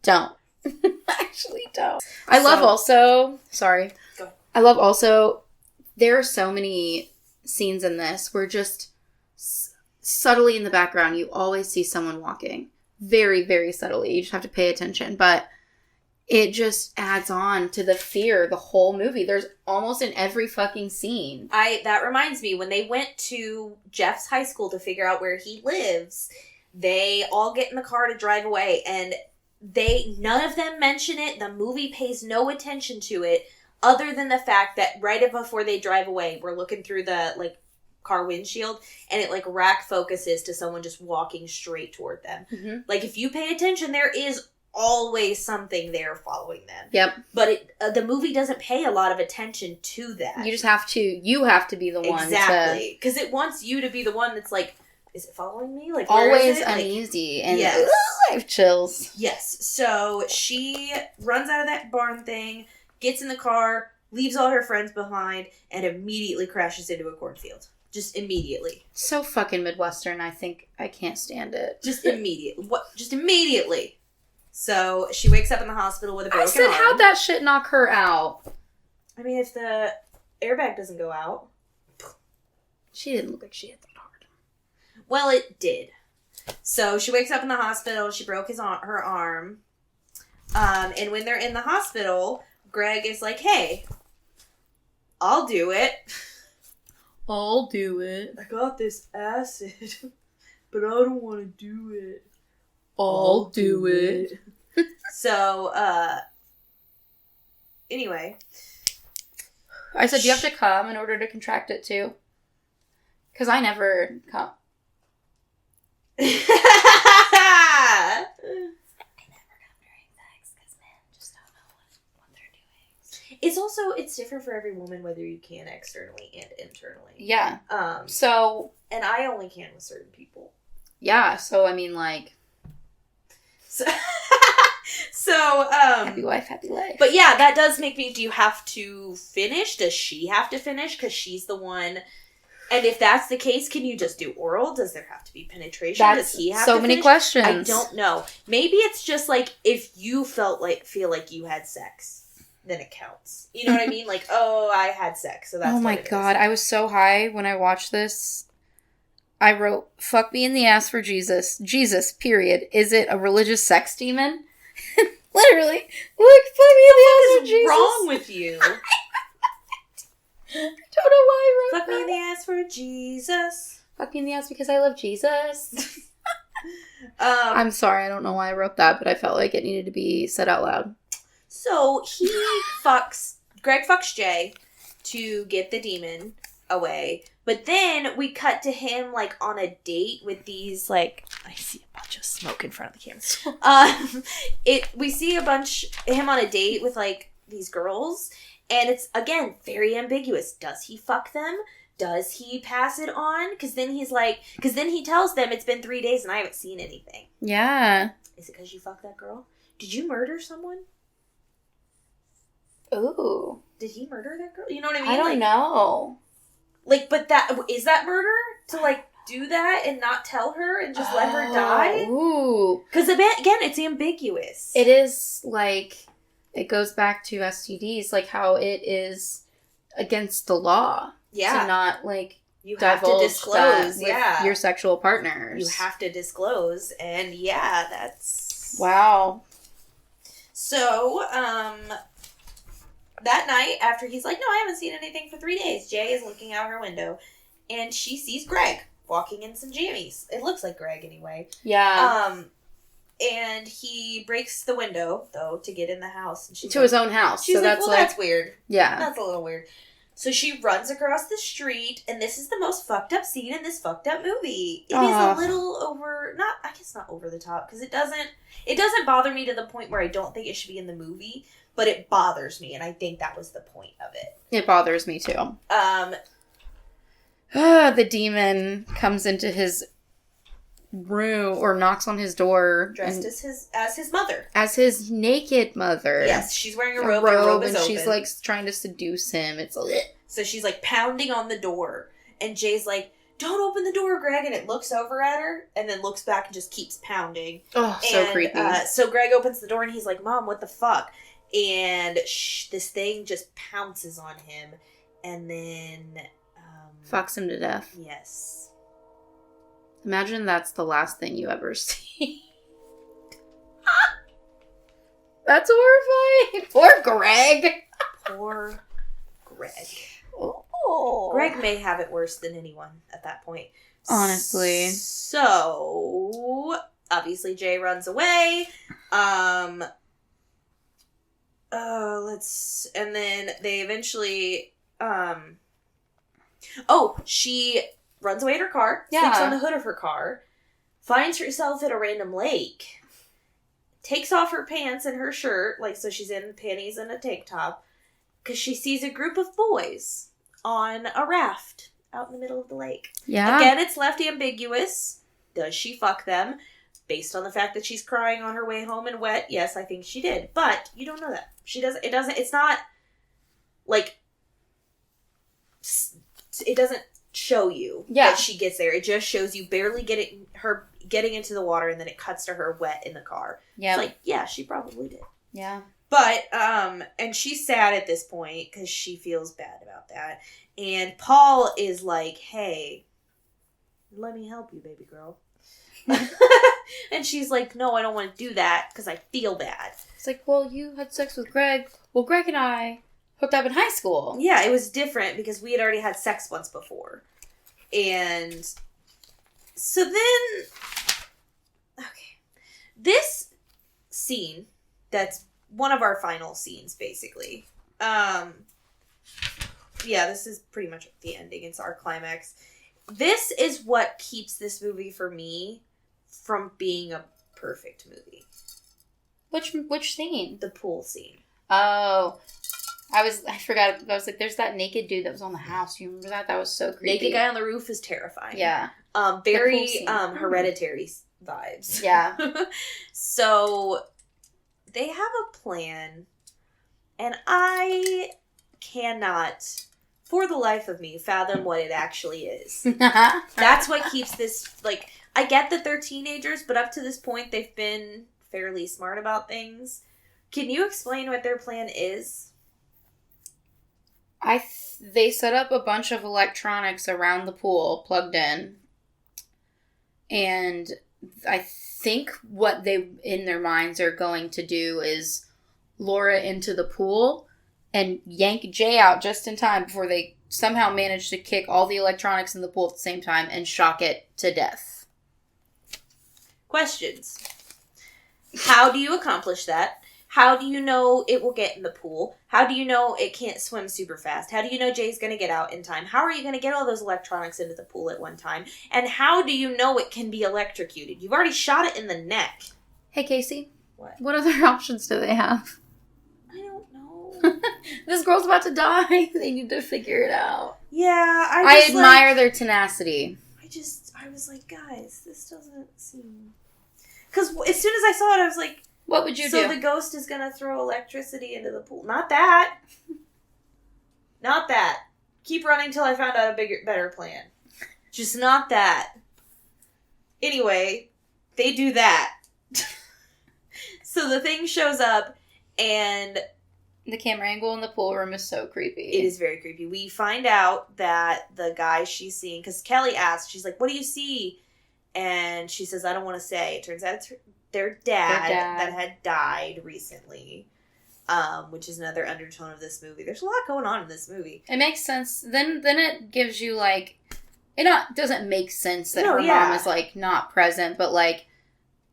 B: Don't. Actually, don't. I love also. Sorry.
A: Go ahead.
B: I love also. There are so many scenes in this where just subtly in the background you always see someone walking. Very, very subtly. You just have to pay attention. But it just adds on to the fear the whole movie. There's almost in every fucking scene.
A: That reminds me, when they went to Jeff's high school to figure out where he lives, they all get in the car to drive away, and none of them mention it. The movie pays no attention to it, other than the fact that right before they drive away, we're looking through the, like, car windshield, and it like rack focuses to someone just walking straight toward them. Like, if you pay attention, there is always something there following them.
B: Yep.
A: But the movie doesn't pay a lot of attention to that.
B: You have to be the one.
A: Exactly. Because it wants you to be the one that's like, is it following me? Like,
B: always uneasy and life chills.
A: Yes. So she runs out of that barn thing, gets in the car, leaves all her friends behind, and immediately crashes into a cornfield. Just immediately.
B: So fucking Midwestern, I think I can't stand it.
A: Just immediately. Just immediately. So she wakes up in the hospital with a broken arm.
B: I said, how'd that shit knock her out?
A: I mean, if the airbag doesn't go out.
B: She didn't look like she hit that hard.
A: Well, it did. So she wakes up in the hospital. She broke her arm. And when they're in the hospital, Greg is like, hey, I'll do it.
B: I'll do it.
A: I got this acid, but I don't want to do it.
B: I'll do it.
A: So, anyway.
B: I said, do you have to come in order to contract it too? Because I never come. It's different for every woman whether you can externally and internally. Yeah.
A: And I only can with certain people.
B: Yeah, so I mean, like... happy wife, happy life.
A: But yeah, that does make me... Do you have to finish? Does she have to finish? Because she's the one... And if that's the case, can you just do oral? Does there have to be penetration? Does he have to finish?
B: So many questions.
A: I don't know. Maybe it's just like, if you feel like you had sex, then it counts. You know what I mean? Like, oh, I had sex, so that's
B: oh my God, I was so high when I watched this. I wrote, fuck me in the ass for Jesus. Jesus, period. Is it a religious sex demon? Literally. Look, fuck me in the ass for Jesus.
A: What's wrong with you?
B: I don't know why I wrote
A: Fuck me in the ass for Jesus.
B: Fuck me in the ass because I love Jesus. I'm sorry, I don't know why I wrote that, but I felt like it needed to be said out loud.
A: So Greg fucks Jay to get the demon away. But then we cut to him, like, on a date with these, like, I see a bunch of smoke in front of the camera. We see him on a date with, like, these girls. And it's, again, very ambiguous. Does he fuck them? does he pass it on? Because then he tells them it's been 3 days and I haven't seen anything.
B: Yeah.
A: Is it because you fucked that girl? Did you murder someone?
B: Ooh.
A: Did he murder that girl? You know what I mean?
B: I don't know.
A: Like, but is that murder? To, like, do that and not tell her and just let her die?
B: Ooh.
A: Because, again, it's ambiguous.
B: It is, like, it goes back to STDs, like, how it is against the law.
A: Yeah.
B: To not, like,
A: you have to disclose,
B: with your sexual partners.
A: You have to disclose, and yeah, that's...
B: Wow.
A: So, that night, after he's like, no, I haven't seen anything for 3 days, Jay is looking out her window, and she sees Greg walking in some jammies. It looks like Greg, anyway.
B: Yeah.
A: And he breaks the window, though, to get in the house. And she's
B: to his own house.
A: She's
B: so
A: like,
B: that's
A: well, that's weird.
B: Yeah.
A: That's a little weird. So she runs across the street, and this is the most fucked up scene in this fucked up movie. It is a little not over the top, because it doesn't bother me to the point where I don't think it should be in the movie, but it bothers me, and I think that was the point of it.
B: It bothers me too. The demon comes into his room or knocks on his door,
A: dressed as his mother,
B: as his naked mother.
A: Yes, she's wearing a robe. Her robe is
B: and
A: open.
B: She's like trying to seduce him. It's
A: so she's like pounding on the door, and Jay's like, "Don't open the door, Greg!" And it looks over at her, and then looks back and just keeps pounding.
B: Oh, so creepy.
A: So Greg opens the door, and he's like, "Mom, what the fuck?" And this thing just pounces on him, and then
B: fucks him to death.
A: Yes.
B: Imagine that's the last thing you ever see. That's horrifying. Poor Greg.
A: Poor Greg.
B: Oh.
A: Greg may have it worse than anyone at that point.
B: Honestly.
A: So, obviously Jay runs away. And then they eventually, she runs away in her car, sleeps on the hood of her car, finds herself at a random lake, takes off her pants and her shirt, like, so she's in panties and a tank top, because she sees a group of boys on a raft out in the middle of the lake.
B: Yeah.
A: Again, it's left ambiguous. Does she fuck them? Based on the fact that she's crying on her way home and wet, yes, I think she did. But you don't know that. It's not, like, it doesn't show you that she gets there. It just shows you barely getting into the water, and then it cuts to her wet in the car. Yeah. It's like, yeah, she probably did.
B: Yeah.
A: But, and she's sad at this point because she feels bad about that. And Paul is like, hey, let me help you, baby girl. And she's like, no, I don't want to do that because I feel bad.
B: It's like, well, you had sex with Greg. Well, Greg and I hooked up in high school.
A: Yeah, it was different because we had already had sex once before. And so then, okay, this scene, that's one of our final scenes, basically. Yeah, this is pretty much the ending. It's our climax. This is what keeps this movie, for me, from being a perfect movie.
B: Which scene?
A: The pool scene.
B: Oh, I forgot. I was like, there's that naked dude that was on the house. You remember that? That was so creepy.
A: Naked guy on the roof is terrifying.
B: Yeah.
A: Very Hereditary vibes.
B: Yeah.
A: So they have a plan, and I cannot, for the life of me, fathom what it actually is. That's what keeps this, like, I get that they're teenagers, but up to this point, they've been fairly smart about things. Can you explain what their plan is?
B: They set up a bunch of electronics around the pool, plugged in, and I think what they, in their minds, are going to do is lure it into the pool and yank Jay out just in time before they somehow manage to kick all the electronics in the pool at the same time and shock it to death.
A: Questions. How do you accomplish that? How do you know it will get in the pool? How do you know it can't swim super fast? How do you know Jay's going to get out in time? How are you going to get all those electronics into the pool at one time? And how do you know it can be electrocuted? You've already shot it in the neck.
B: Hey, Casey.
A: What
B: other options do they have?
A: I don't know.
B: This girl's about to die. They need to figure it out.
A: Yeah,
B: I admire their tenacity.
A: I was like, guys, this doesn't seem... Because as soon as I saw it, I was like...
B: What would you do?
A: So the ghost is going to throw electricity into the pool. Not that. Not that. Keep running till I found out a better plan. Just not that. Anyway, they do that. So the thing shows up, and...
B: The camera angle in the pool room is so creepy.
A: It is very creepy. We find out that the guy she's seeing... Because Kelly asks, she's like, what do you see? And she says, I don't want to say. It turns out it's their dad that had died recently. Which is another undertone of this movie. There's a lot going on in this movie.
B: It makes sense. Then it gives you, like... doesn't make sense that her mom is, like, not present, but, like,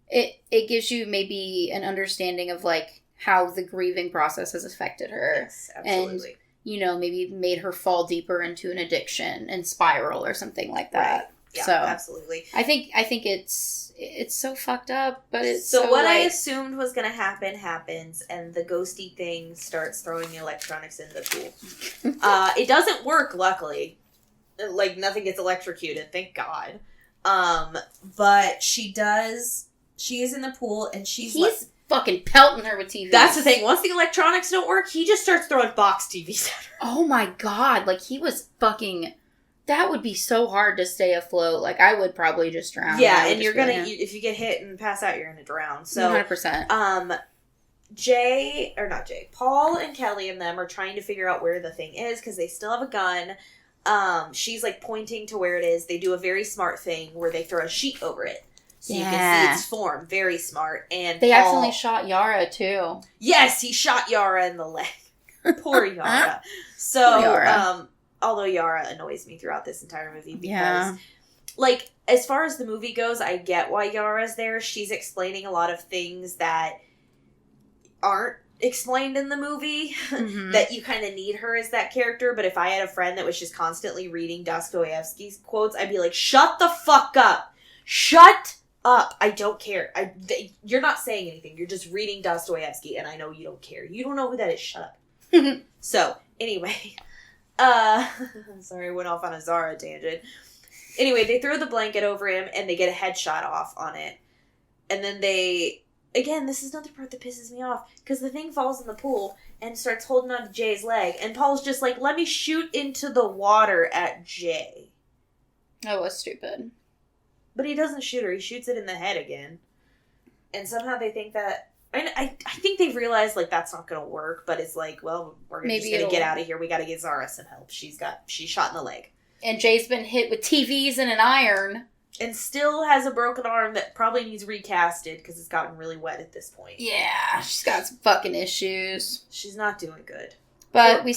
B: it gives you maybe an understanding of, like, how the grieving process has affected her.
A: Yes, absolutely.
B: And, maybe made her fall deeper into an addiction and spiral or something like that.
A: Right. Yeah,
B: so,
A: absolutely.
B: I think it's so fucked up, but it's
A: so what I
B: like...
A: assumed was going to happen happens, and the ghosty thing starts throwing the electronics into the pool. It doesn't work, luckily. Like, nothing gets electrocuted, thank God. But she is in the pool, and he's
B: fucking pelting her with TVs.
A: That's the thing. Once the electronics don't work, he just starts throwing box TVs at her.
B: Oh my God. Like, he was fucking... That would be so hard to stay afloat. Like, I would probably just drown.
A: Yeah, and you're gonna... If you get hit and pass out, you're gonna drown. So
B: 100%.
A: Paul and Kelly and them are trying to figure out where the thing is, because they still have a gun. She's, like, pointing to where it is. They do a very smart thing where they throw a sheet over it. So you can see its form. Very smart. And
B: they accidentally shot Yara, too.
A: Yes, he shot Yara in the leg. Poor Yara. So,
B: Poor Yara.
A: Although Yara annoys me throughout this entire movie because, like, as far as the movie goes, I get why Yara's there. She's explaining a lot of things that aren't explained in the movie, that you kind of need her as that character. But if I had a friend that was just constantly reading Dostoevsky's quotes, I'd be like, shut the fuck up. Shut up. I don't care. You're not saying anything. You're just reading Dostoevsky, and I know you don't care. You don't know who that is. Shut up. So, anyway... sorry, I went off on a Zara tangent. Anyway, they throw the blanket over him, and they get a headshot off on it. And then again, this is another part that pisses me off, because the thing falls in the pool and starts holding on to Jay's leg, and Paul's just like, let me shoot into the water at Jay.
B: That was stupid.
A: But he doesn't shoot her, he shoots it in the head again. And somehow they think that... I think they've realized, like, that's not going to work, but it's like, well, we're just going to get out of here. We got to get Zara some help. She's shot in the leg.
B: And Jay's been hit with TVs and an iron.
A: And still has a broken arm that probably needs recasted because it's gotten really wet at this point.
B: Yeah, she's got some fucking issues.
A: She's not doing good.
B: But
A: poor
B: we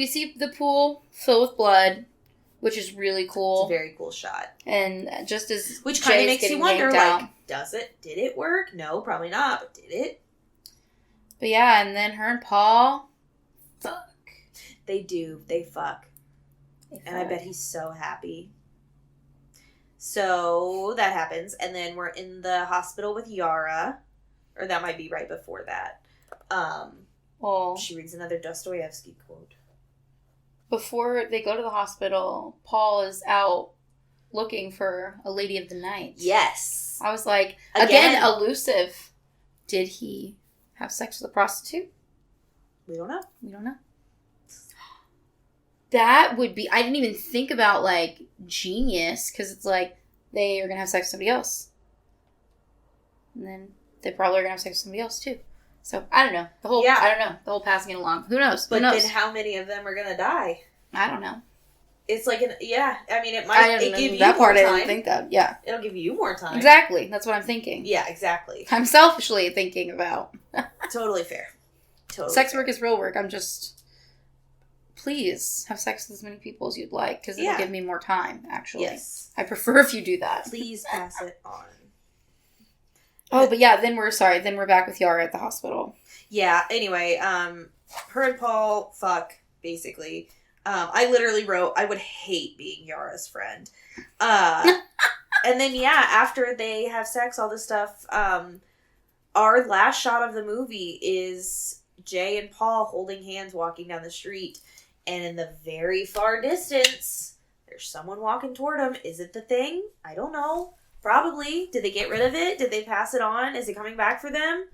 B: see the pool fill with blood, which is really cool.
A: It's a very cool shot.
B: And just as
A: which kind of makes you wonder,
B: like,
A: did it work? No, probably not, but did it?
B: But yeah, and then her and Paul, fuck.
A: They do. They fuck. And I bet he's so happy. So that happens, and then we're in the hospital with Yara, or that might be right before that. She reads another Dostoevsky quote.
B: Before they go to the hospital, Paul is out looking for a lady of the night.
A: Yes.
B: I was like, again elusive. Did he have sex with a prostitute?
A: We don't know.
B: That would be... I didn't even think about, like, genius, because it's like, they are going to have sex with somebody else. And then they probably are going to have sex with somebody else, too. So, I don't know. The whole passing it along. Who knows?
A: But then how many of them are going to die?
B: I don't know.
A: It's like, it might give you
B: that part
A: more
B: I
A: time.
B: didn't think that, yeah.
A: It'll give you more time.
B: Exactly. That's what I'm thinking.
A: Yeah, exactly.
B: I'm selfishly thinking about.
A: Totally fair.
B: Sex work is real work. I'm just... Please have sex with as many people as you'd like, because it'll give me more time, actually. Yes. I prefer if you do that.
A: Please pass it on.
B: Oh, but yeah, then we're back with Yara at the hospital. Yeah,
A: anyway, her and Paul fuck, basically. I literally wrote, I would hate being Yara's friend. And then, after they have sex, all this stuff, our last shot of the movie is Jay and Paul holding hands walking down the street. And in the very far distance, there's someone walking toward them. Is it the thing? I don't know. Probably. Did they get rid of it? Did they pass it on? Is it coming back for them?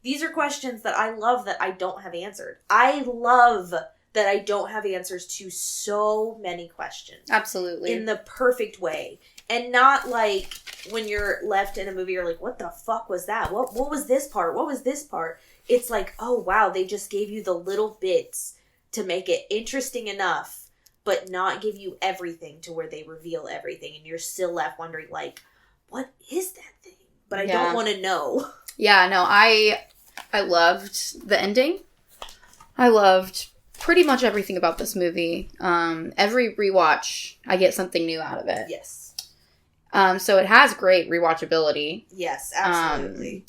A: These are questions that I love that I don't have answered. I love that I don't have answers to so many questions.
B: Absolutely.
A: In the perfect way. And not like when you're left in a movie, you're like, what the fuck was that? What was this part? What was this part? It's like, oh wow, they just gave you the little bits to make it interesting enough, but not give you everything to where they reveal everything. And you're still left wondering, like, what is that thing? But I don't want to know.
B: Yeah, no, I loved the ending. I loved pretty much everything about this movie. Every rewatch, I get something new out of it.
A: Yes.
B: So it has great rewatchability.
A: Yes, absolutely.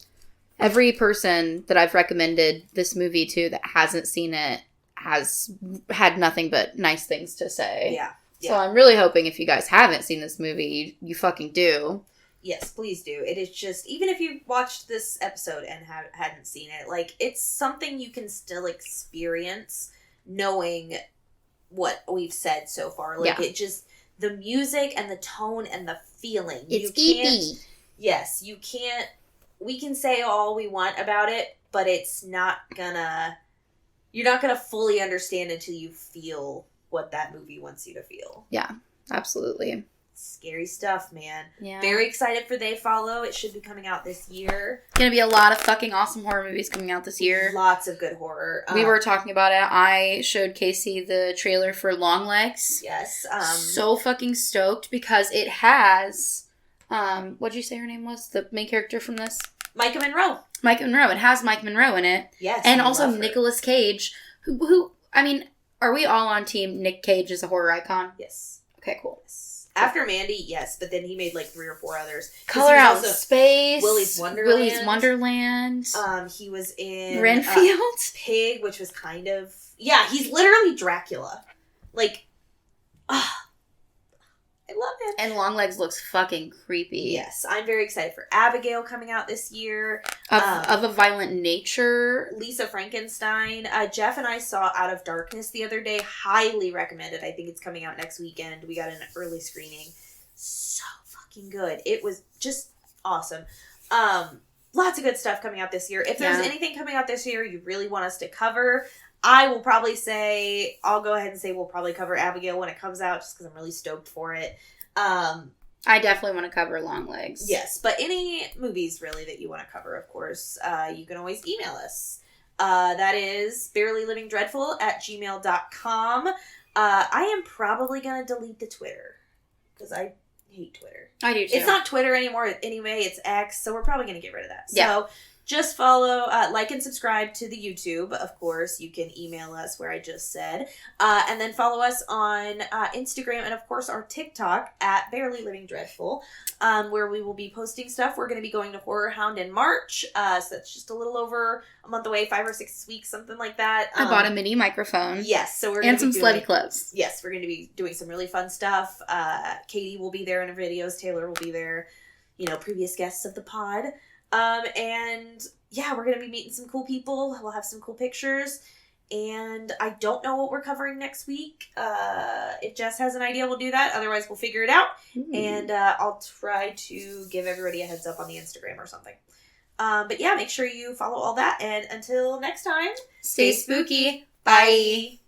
B: Every person that I've recommended this movie to that hasn't seen it has had nothing but nice things to say.
A: Yeah.
B: So I'm really hoping if you guys haven't seen this movie, you fucking do.
A: Yes, please do. It is just, even if you watched this episode and hadn't seen it, like, it's something you can still experience knowing what we've said so far. Like, it just, the music and the tone and the feeling.
B: It's eerie.
A: Yes, you can't, we can say all we want about it, but it's not gonna, you're not gonna fully understand until you feel what that movie wants you to feel.
B: Yeah, absolutely.
A: Scary stuff, man.
B: Yeah.
A: Very excited for They Follow. It should be coming out this year.
B: Gonna be a lot of fucking awesome horror movies coming out this year.
A: Lots of good horror.
B: We were talking about it. I showed Casey the trailer for Longlegs.
A: Yes.
B: So fucking stoked because it has, what'd you say her name was? The main character from this?
A: Micah Monroe.
B: Micah Monroe. It has Mike Monroe in it.
A: Yes.
B: And also Nicolas Cage, who, I mean, are we all on team Nick Cage as a horror icon?
A: Yes.
B: Okay, cool.
A: After Mandy, yes, but then he made like 3 or 4 others.
B: Color Out Space.
A: Willy's Wonderland. He was in
B: Renfield.
A: Pig, which was kind of, yeah, he's literally Dracula. Like, I love him.
B: And Longlegs looks fucking creepy.
A: Yes, I'm very excited for Abigail coming out this year.
B: Of a violent nature.
A: Lisa Frankenstein. Jeff and I saw Out of Darkness the other day. Highly recommended. I think it's coming out next weekend. We got an early screening. So fucking good. It was just awesome. Lots of good stuff coming out this year. If there's anything coming out this year you really want us to cover, I will probably say, I'll go ahead and say we'll probably cover Abigail when it comes out, just because I'm really stoked for it.
B: I definitely want to cover Longlegs.
A: Yes, but any movies, really, that you want to cover, of course, you can always email us. That is barelylivingdreadful@gmail.com. I am probably going to delete the Twitter, because I hate Twitter.
B: I do, too.
A: It's not Twitter anymore anyway, it's X, so we're probably going to get rid of that.
B: Yeah.
A: So just follow, like and subscribe to the YouTube, of course. You can email us where I just said. And then follow us on Instagram and, of course, our TikTok at Barely Living Dreadful, where we will be posting stuff. We're going to be going to Horror Hound in March, so that's just a little over a month away, 5 or 6 weeks, something like that.
B: I bought a mini microphone.
A: Yes. So we're
B: and some slutty clothes.
A: Yes, we're going to be doing some really fun stuff. Katie will be there in her videos. Taylor will be there, previous guests of the pod. And yeah, we're going to be meeting some cool people. We'll have some cool pictures. And I don't know what we're covering next week. If Jess has an idea, we'll do that. Otherwise, we'll figure it out. And I'll try to give everybody a heads up on the Instagram or something. But yeah, make sure you follow all that. And until next time,
B: Stay spooky.
A: Bye.